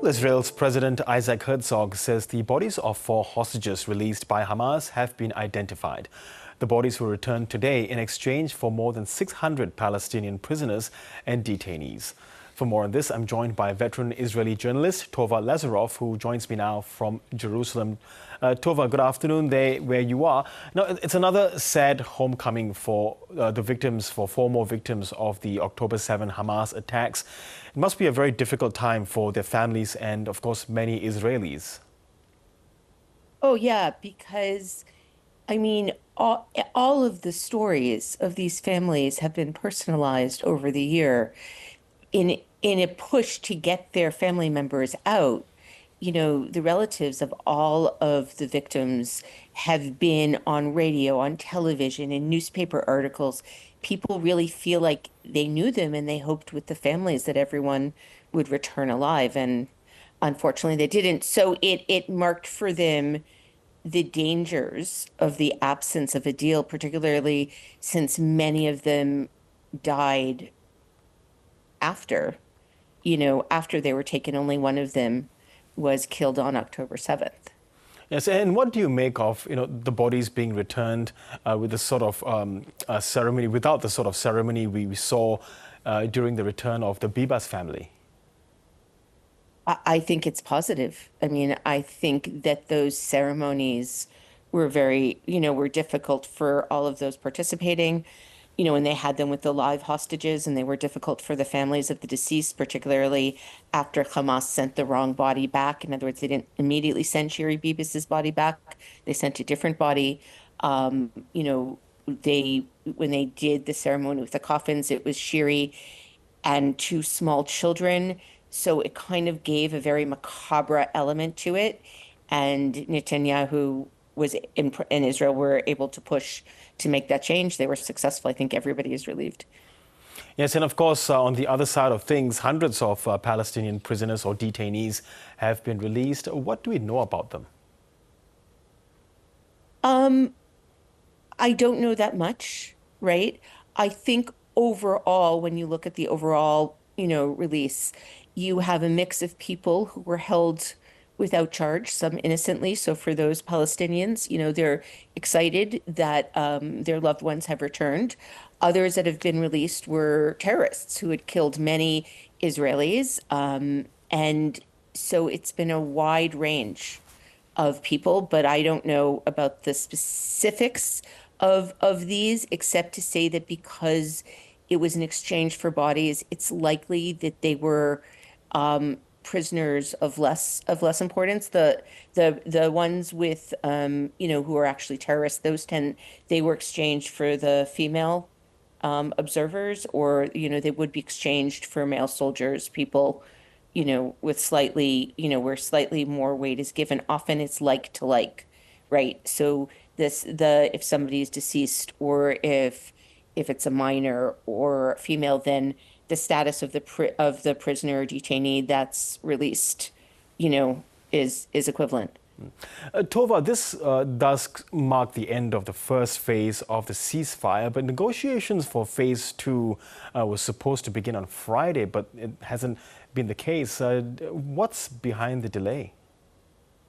Israel's President Isaac Herzog says the bodies of 4 hostages released by Hamas have been identified. The bodies were returned today in exchange for more than 600 Palestinian prisoners and detainees. For more on this, I'm joined by veteran Israeli journalist Tovah Lazaroff, who joins me now from Jerusalem. Tovah, good afternoon there where you are. Now, it's another sad homecoming for the victims, for 4 more victims of the October 7 Hamas attacks. It must be a very difficult time for their families and, of course, many Israelis. Oh, yeah, because I mean, all of the stories of these families have been personalized over the year in a push to get their family members out. You know, the relatives of all of the victims have been on radio, on television, in newspaper articles. People really feel like they knew them and they hoped with the families that everyone would return alive. And unfortunately, they didn't. So it marked for them the dangers of the absence of a deal, particularly since many of them died after, after they were taken. Only one of them was killed on October 7th. Yes, and what do you make of, the bodies being returned with the sort of ceremony, without the sort of ceremony we saw during the return of the Bibas family? I think it's positive. I mean, I think that those ceremonies were were difficult for all of those participating, when they had them with the live hostages, and they were difficult for the families of the deceased, particularly after Hamas sent the wrong body back. In other words, they didn't immediately send Shiri Bibas's body back. They sent a different body. Um, you know, when they did the ceremony with the coffins, it was Shiri and 2 small children. So it kind of gave a very macabre element to it. And Netanyahu in Israel were able to push to make that change. They were successful. I think everybody is relieved. Yes, and of course, on the other side of things, hundreds of Palestinian prisoners or detainees have been released. What do we know about them? Um, I don't know that much, right? I think overall, when you look at the overall, release, you have a mix of people who were held without charge, some innocently. So for those Palestinians, they're excited that their loved ones have returned. Others that have been released were terrorists who had killed many Israelis. And so it's been a wide range of people, but I don't know about the specifics of these, except to say that because it was an exchange for bodies, it's likely that they were prisoners of less importance. The ones with who are actually terrorists, they were exchanged for the female observers, or they would be exchanged for male soldiers, people with where slightly more weight is given. Often it's like to like, right? So if somebody is deceased, or if it's a minor or female, then the status of the prisoner or detainee that's released, is equivalent. Tova, this does mark the end of the first phase of the ceasefire, but negotiations for phase 2 were supposed to begin on Friday, but it hasn't been the case. What's behind the delay?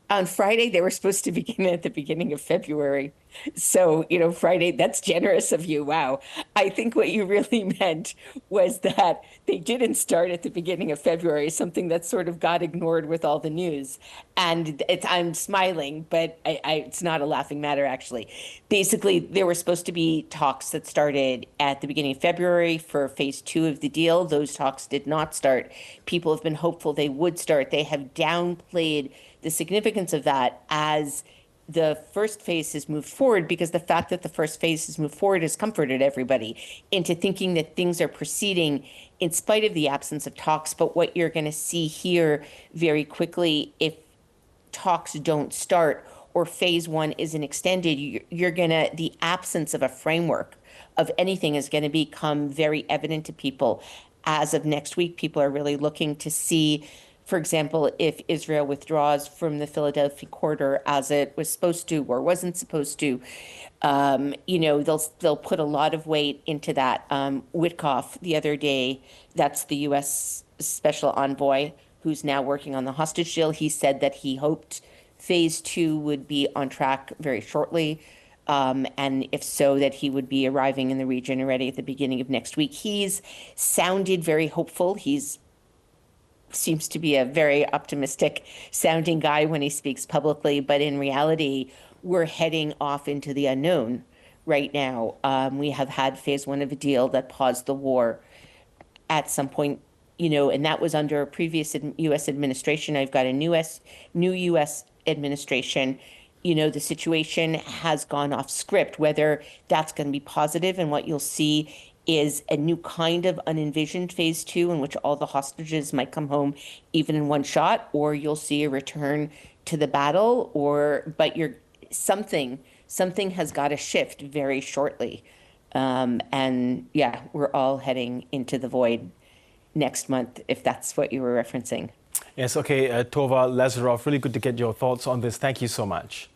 On Friday, they were supposed to begin at the beginning of February. So, Friday, that's generous of you. Wow. I think what you really meant was that they didn't start at the beginning of February, something that sort of got ignored with all the news. And I'm smiling, but it's not a laughing matter, actually. Basically, there were supposed to be talks that started at the beginning of February for phase 2 of the deal. Those talks did not start. People have been hopeful they would start. They have downplayed the significance of that as the first phase has moved forward, because the fact that the first phase has moved forward has comforted everybody into thinking that things are proceeding in spite of the absence of talks. But what you're going to see here very quickly, if talks don't start or phase 1 isn't extended, the absence of a framework of anything is going to become very evident to people. As of next week, people are really looking to see, for example, if Israel withdraws from the Philadelphia corridor as it was supposed to or wasn't supposed to, they'll put a lot of weight into that. Witkoff the other day, that's the U.S. special envoy who's now working on the hostage deal. He said that he hoped phase two would be on track very shortly. And if so, that he would be arriving in the region already at the beginning of next week. He's sounded very hopeful. He's seems to be a very optimistic sounding guy when he speaks publicly, but in reality, we're heading off into the unknown right now. We have had phase one of a deal that paused the war at some point, and that was under a previous U.S. administration. I've got a new U.S. administration. The situation has gone off script. Whether that's going to be positive, and what you'll see is a new kind of unenvisioned phase two in which all the hostages might come home even in one shot, or you'll see a return to the battle, but something has got to shift very shortly. And yeah, we're all heading into the void next month, if that's what you were referencing. Yes, okay, Tovah Lazaroff, really good to get your thoughts on this. Thank you so much.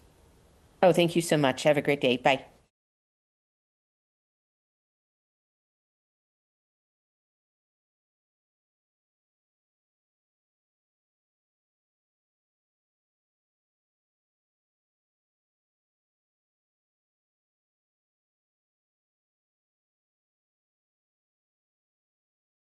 Oh, thank you so much. Have a great day. Bye.